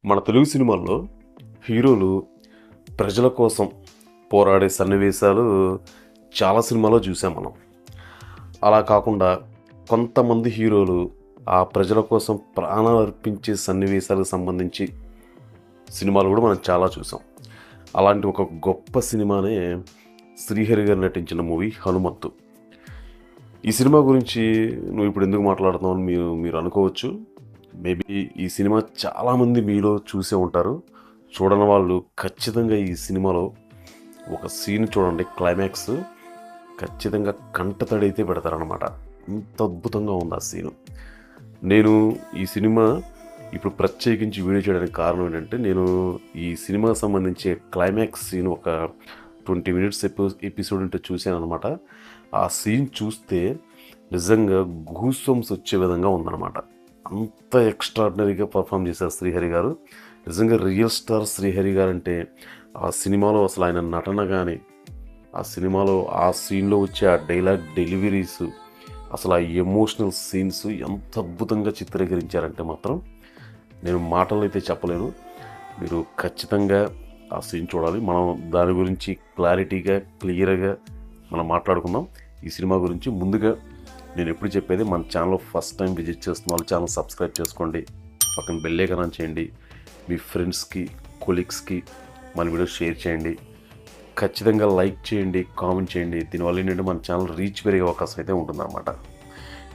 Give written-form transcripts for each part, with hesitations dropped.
మన తెలుగు సినిమాల్లో హీరోలు ప్రజల కోసం పోరాడే సన్నివేశాలు చాలా సినిమాలో చూసాం మనం. అలా కాకుండా కొంతమంది హీరోలు ఆ ప్రజల కోసం ప్రాణాలు అర్పించే సన్నివేశాలకు సంబంధించి సినిమాలు కూడా మనం చాలా చూసాం. అలాంటి ఒక గొప్ప సినిమానే శ్రీహరి గారు నటించిన మూవీ 'హనుమంతు'. ఈ సినిమా గురించి నువ్వు ఇప్పుడు ఎందుకు మాట్లాడుతున్నావు అని మీరు అనుకోవచ్చు. మేబీ ఈ సినిమా చాలామంది మీలో చూసే ఉంటారు. చూడని వాళ్ళు ఖచ్చితంగా ఈ సినిమాలో ఒక సీన్ చూడండి, క్లైమాక్స్ ఖచ్చితంగా కంటతడైతే పెడతారనమాట. ఇంత అద్భుతంగా ఉంది ఆ సీను. నేను ఈ సినిమా ఇప్పుడు ప్రత్యేకించి వీడియో చేయడానికి కారణం ఏంటంటే, నేను ఈ సినిమాకి సంబంధించి క్లైమాక్స్ సీన్ ఒక 20 మినిట్స్ ఎపిసోడ్ ఉంటే చూశాను అనమాట. ఆ సీన్ చూస్తే నిజంగా గూస్ బంప్స్ వచ్చే విధంగా ఉందన్నమాట. అంత ఎక్స్ట్రాడినరీగా పర్ఫామ్ చేశారు శ్రీహరి గారు. నిజంగా రియల్ స్టార్ శ్రీహరి గారు అంటే ఆ సినిమాలో అసలు ఆయన నటన కానీ, ఆ సినిమాలో ఆ సీన్లో వచ్చే ఆ డైలాగ్ డెలివరీస్, అసలు ఆ ఎమోషనల్ సీన్స్ ఎంత అద్భుతంగా చిత్రీకరించారంటే మాత్రం నేను మాటలు అయితే చెప్పలేను. మీరు ఖచ్చితంగా ఆ సీన్ చూడాలి. మనం దాని గురించి క్లారిటీగా క్లియర్గా మనం మాట్లాడుకుందాం. ఈ సినిమా గురించి ముందుగా నేను ఎప్పుడు చెప్పేది, మన ఛానల్ ఫస్ట్ టైం విజిట్ చేస్తున్న వాళ్ళు ఛానల్ సబ్స్క్రైబ్ చేసుకోండి, పక్కన బెల్ ఐకాన్ ఆన్ చేయండి, మీ ఫ్రెండ్స్కి కొలీగ్స్కి మన వీడియో షేర్ చేయండి, ఖచ్చితంగా లైక్ చేయండి, కామెంట్ చేయండి. దీనివల్ల ఏంటంటే మన ఛానల్ రీచ్ పెరిగే అవకాశం అయితే ఉంటుందన్నమాట.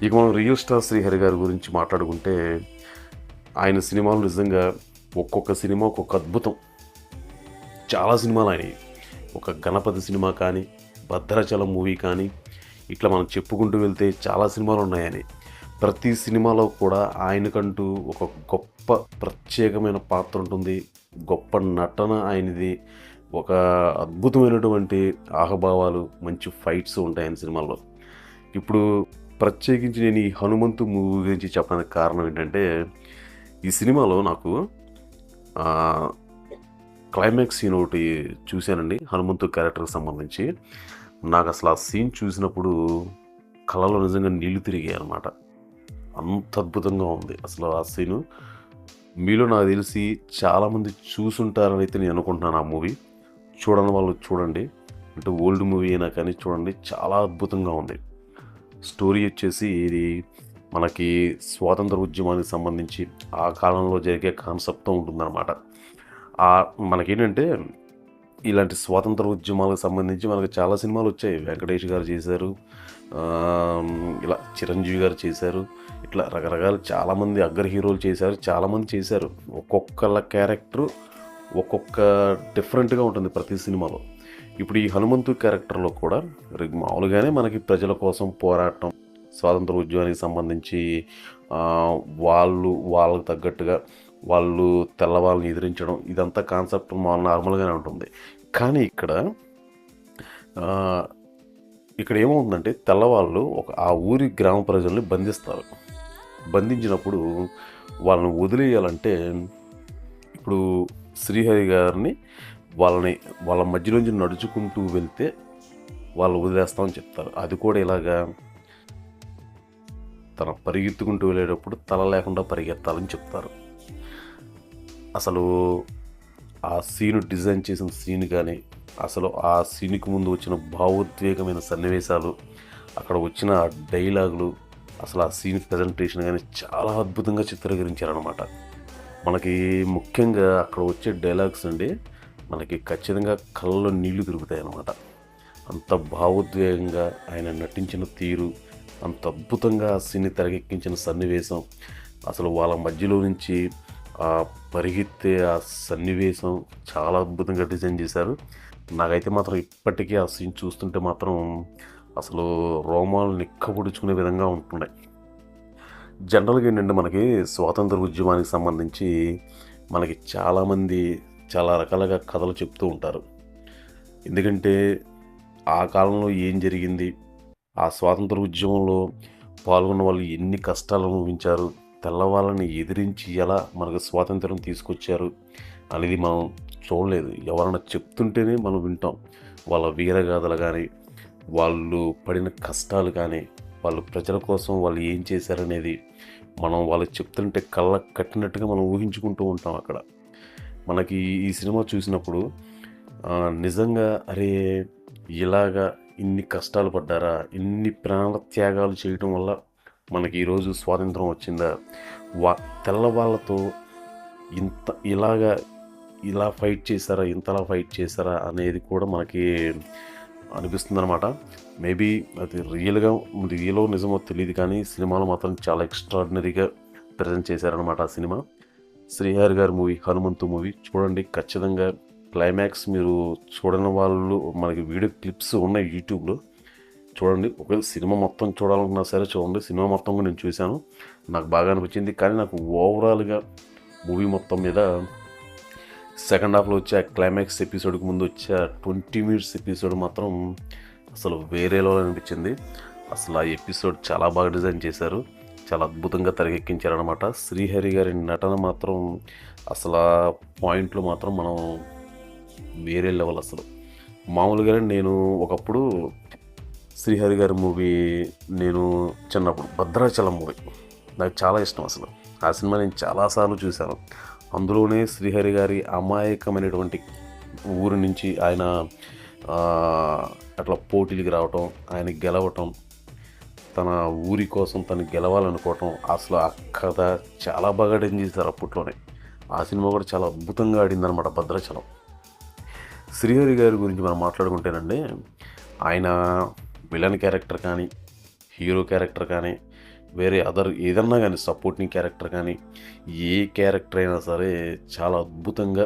ఇక మనం రియల్ స్టార్ శ్రీహరి గారి గురించి మాట్లాడుకుంటే, ఆయన సినిమాలు నిజంగా ఒక్కొక్క సినిమా ఒక్కొక్క అద్భుతం. చాలా సినిమాలు అయినాయి. ఒక గణపతి సినిమా కానీ, భద్రాచలం మూవీ కానీ, ఇట్లా మనం చెప్పుకుంటూ వెళ్తే చాలా సినిమాలు ఉన్నాయని. ప్రతి సినిమాలో కూడా ఆయనకంటూ ఒక గొప్ప ప్రత్యేకమైన పాత్ర ఉంటుంది, గొప్ప నటన ఆయనది, ఒక అద్భుతమైనటువంటి ఆహభావాలు, మంచి ఫైట్స్ ఉంటాయి ఆయన సినిమాల్లో. ఇప్పుడు ప్రత్యేకించి నేను ఈ హనుమంతు మూవీ గురించి చెప్పడానికి కారణం ఏంటంటే, ఈ సినిమాలో నాకు క్లైమాక్స్ సీన్ ఒకటి చూశానండి హనుమంతు క్యారెక్టర్కి సంబంధించి. నాకు అసలు ఆ సీన్ చూసినప్పుడు కళ్ళలో నిజంగా నీళ్లు తిరిగాయి అనమాట. అంత అద్భుతంగా ఉంది అసలు ఆ సీను. మీలో నాకు తెలిసి చాలామంది చూసుంటారని అయితే నేను అనుకుంటున్నాను. ఆ మూవీ చూడని వాళ్ళు చూడండి, అంటే ఓల్డ్ మూవీ అయినా కానీ చూడండి, చాలా అద్భుతంగా ఉంది. స్టోరీ వచ్చేసి ఇది మనకి స్వాతంత్ర ఉద్యమానికి సంబంధించి ఆ కాలంలో జరిగే కాన్సెప్ట్తో ఉంటుందన్నమాట. మనకేంటంటే ఇలాంటి స్వాతంత్ర ఉద్యమాలకు సంబంధించి మనకు చాలా సినిమాలు వచ్చాయి. వెంకటేష్ గారు చేశారు, ఇలా చిరంజీవి గారు చేశారు, ఇట్లా రకరకాల చాలామంది అగ్ర హీరోలు చేశారు, చాలామంది చేశారు. ఒక్కొక్కళ్ళ క్యారెక్టరు ఒక్కొక్క డిఫరెంట్గా ఉంటుంది ప్రతి సినిమాలో. ఇప్పుడు ఈ హనుమంతు క్యారెక్టర్లో కూడా మామూలుగానే మనకి ప్రజల కోసం పోరాటం, స్వాతంత్ర ఉద్యమానికి సంబంధించి వాళ్ళకు తగ్గట్టుగా వాళ్ళు తెల్లవాళ్ళని ఎదిరించడం, ఇదంతా కాన్సెప్ట్ నార్మల్గానే ఉంటుంది. కానీ ఇక్కడ ఏమవుతుందంటే, తెల్లవాళ్ళు ఆ ఊరి గ్రామ ప్రజల్ని బంధిస్తారు. బంధించినప్పుడు వాళ్ళని వదిలేయాలంటే, ఇప్పుడు శ్రీహరి గారిని వాళ్ళ మధ్యలోంచి నడుచుకుంటూ వెళ్తే వాళ్ళు వదిలేస్తామని చెప్తారు. అది కూడా ఇలాగా తన పరిగెత్తుకుంటూ వెళ్ళేటప్పుడు తల లేకుండా పరిగెత్తాలని చెప్తారు. అసలు ఆ సీను డిజైన్ చేసిన సీన్ కానీ, అసలు ఆ సీన్కి ముందు వచ్చిన భావోద్వేగమైన సన్నివేశాలు, అక్కడ వచ్చిన డైలాగులు, అసలు ఆ సీన్ ప్రజెంటేషన్ కానీ చాలా అద్భుతంగా చిత్రీకరించారనమాట. మనకి ముఖ్యంగా అక్కడ వచ్చే డైలాగ్స్ అండి, మనకి ఖచ్చితంగా కళ్ళలో నీళ్లు తిరుగుతాయి అన్నమాట. అంత భావోద్వేగంగా ఆయన నటించిన తీరు, అంత అద్భుతంగా ఆ సీన్ని తెరకెక్కించిన సన్నివేశం, అసలు వాళ్ళ మధ్యలో నుంచి ఆ పరిగెత్తే ఆ సన్నివేశం చాలా అద్భుతంగా డిజైన్ చేశారు. నాకైతే మాత్రం ఇప్పటికీ ఆ సీన్ చూస్తుంటే మాత్రం అసలు రోమాలు నిక్కబొడుచుకునే విధంగా ఉంటున్నాయి. జనరల్గా ఏంటంటే, మనకి స్వాతంత్ర ఉద్యమానికి సంబంధించి మనకి చాలామంది చాలా రకాలుగా కథలు చెప్తూ ఉంటారు. ఎందుకంటే ఆ కాలంలో ఏం జరిగింది, ఆ స్వాతంత్ర ఉద్యమంలో పాల్గొన్న వాళ్ళు ఎన్ని కష్టాలు అనుభవించారు, తెల్లవాళ్ళని ఎదిరించి ఎలా మనకు స్వాతంత్రం తీసుకొచ్చారు అనేది మనం చూడలేదు. ఎవరైనా చెప్తుంటేనే మనం వింటాం. వాళ్ళ వీరగాథలు కానీ, వాళ్ళు పడిన కష్టాలు కానీ, వాళ్ళు ప్రజల కోసం వాళ్ళు ఏం చేశారనేది మనం వాళ్ళకి చెప్తుంటే కళ్ళకు కట్టినట్టుగా మనం ఊహించుకుంటూ ఉంటాం అక్కడ. మనకి ఈ సినిమా చూసినప్పుడు నిజంగా అరే ఇలాగా ఇన్ని కష్టాలు పడ్డారా, ఇన్ని ప్రాణ త్యాగాలు చేయటం వల్ల మనకి ఈరోజు స్వాతంత్రం వచ్చిందా, వా తెల్లవాళ్ళతో ఇంత ఇలాగా ఇలా ఫైట్ చేశారా, ఇంతలా ఫైట్ చేశారా అనేది కూడా మనకి అనిపిస్తుంది అనమాట. మేబీ అది రియలో నిజమో తెలియదు, కానీ సినిమాలో మాత్రం చాలా ఎక్స్ట్రాడినరీగా ప్రజెంట్ చేశారనమాట ఆ సినిమా. శ్రీహరి గారి మూవీ హనుమంతు మూవీ చూడండి ఖచ్చితంగా. క్లైమాక్స్ మీరు చూడని వాళ్ళు మనకి వీడియో క్లిప్స్ ఉన్నాయి యూట్యూబ్లో, చూడండి. ఒకవేళ సినిమా మొత్తం చూడాలనుకున్నా సరే చూడండి. సినిమా మొత్తం కూడా నేను చూశాను, నాకు బాగా అనిపించింది. కానీ నాకు ఓవరాల్గా మూవీ మొత్తం మీద సెకండ్ హాఫ్లో వచ్చే ఆ క్లైమాక్స్ ఎపిసోడ్కి ముందు వచ్చే 20 minutes ఎపిసోడ్ మాత్రం అసలు వేరేలో అనిపించింది. అసలు ఆ ఎపిసోడ్ చాలా బాగా డిజైన్ చేశారు, చాలా అద్భుతంగా తెరకెక్కించారనమాట. శ్రీహరి గారి నటన మాత్రం అసలు ఆ పాయింట్లో మాత్రం మనం వేరే లెవెల్. అసలు మామూలుగానే నేను ఒకప్పుడు శ్రీహరి గారి మూవీ, నేను చిన్నప్పుడు భద్రాచలం మూవీ నాకు చాలా ఇష్టం. అసలు ఆ సినిమా నేను చాలాసార్లు చూశాను. అందులోనే శ్రీహరి గారి అమాయకమైనటువంటి ఊరి నుంచి ఆయన అట్లా పోటీలకు రావటం, ఆయన గెలవటం, తన ఊరి కోసం తను గెలవాలనుకోవటం, అసలు ఆ కథ చాలా బాగా డెన్ చేశారు అప్పట్లోనే. ఆ సినిమా కూడా చాలా అద్భుతంగా ఆడిందనమాట భద్రాచలం. శ్రీహరి గారి గురించి మనం మాట్లాడుకుంటేనండి, ఆయన విలన్ క్యారెక్టర్ కానీ, హీరో క్యారెక్టర్ కానీ, వేరే అదర్ ఏదన్నా కానీ సపోర్టింగ్ క్యారెక్టర్ కానీ, ఏ క్యారెక్టర్ అయినా సరే చాలా అద్భుతంగా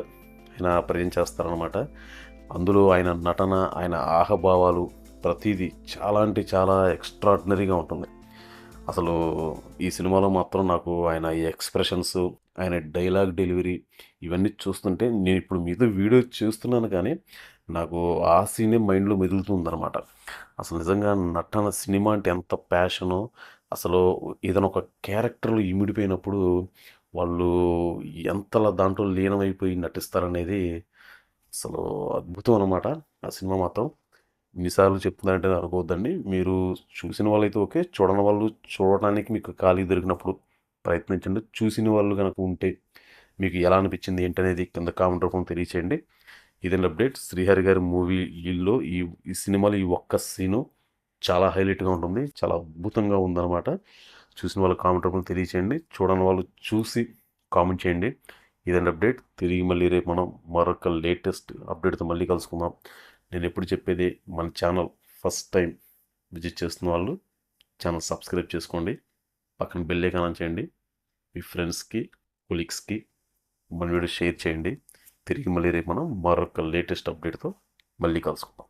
ఆయన ప్రజెంట్ చేస్తారనమాట. అందులో ఆయన నటన, ఆయన ఆహభావాలు ప్రతిదీ చాలా అంటే చాలా ఎక్స్ట్రాడినరీగా ఉంటుంది. అసలు ఈ సినిమాలో మాత్రం నాకు ఆయన ఈ ఎక్స్ప్రెషన్స్, ఆయన డైలాగ్ డెలివరీ ఇవన్నీ చూస్తుంటే, నేను ఇప్పుడు మీతో వీడియో చూస్తున్నాను కానీ నాకు ఆ సీనే మైండ్లో మెదులుతుందనమాట. అసలు నిజంగా నటన, సినిమా అంటే ఎంత ప్యాషను. అసలు ఏదైనా ఒక క్యారెక్టర్లో ఇమిడిపోయినప్పుడు వాళ్ళు ఎంతలా దాంట్లో లీనమైపోయి నటిస్తారనేది అసలు అద్భుతం అనమాట ఆ సినిమా మాత్రం. ఇన్నిసార్లు చెప్తున్నారంటే అనుకోవద్దండి. మీరు చూసిన వాళ్ళైతే ఓకే, చూడని వాళ్ళు చూడడానికి మీకు ఖాళీ దొరికినప్పుడు ప్రయత్నించండి. చూసిన వాళ్ళు కనుక ఉంటే మీకు ఎలా అనిపించింది ఏంటనేది కింద కామెంట్ రూపంలో తెలియచేయండి. ఇదండి అప్డేట్. శ్రీహరి గారి మూవీలో ఈ సినిమాలో ఈ ఒక్క సీను చాలా హైలైట్గా ఉంటుంది, చాలా అద్భుతంగా ఉందన్నమాట. చూసిన వాళ్ళు కామెంట్ రూపంలో తెలియచేయండి, చూడని వాళ్ళు చూసి కామెంట్ చేయండి. ఇదండి అప్డేట్. తిరిగి మళ్ళీ రేపు మనం మరొక లేటెస్ట్ అప్డేట్తో మళ్ళీ కలుసుకుందాం. నేను ఎప్పుడు చెప్పేది, మన ఛానల్ ఫస్ట్ టైం విజిట్ చేస్తున్న వాళ్ళు ఛానల్ సబ్స్క్రైబ్ చేసుకోండి, పక్కన బెల్ ఐకాన్ ఆన్ చేయండి, మీ ఫ్రెండ్స్కి, కొలీగ్స్కి మన వీడియో షేర్ చేయండి. తిరిగి మళ్ళీ రేపు మనం మరొక లేటెస్ట్ అప్డేట్తో మళ్ళీ కలుసుకుందాం.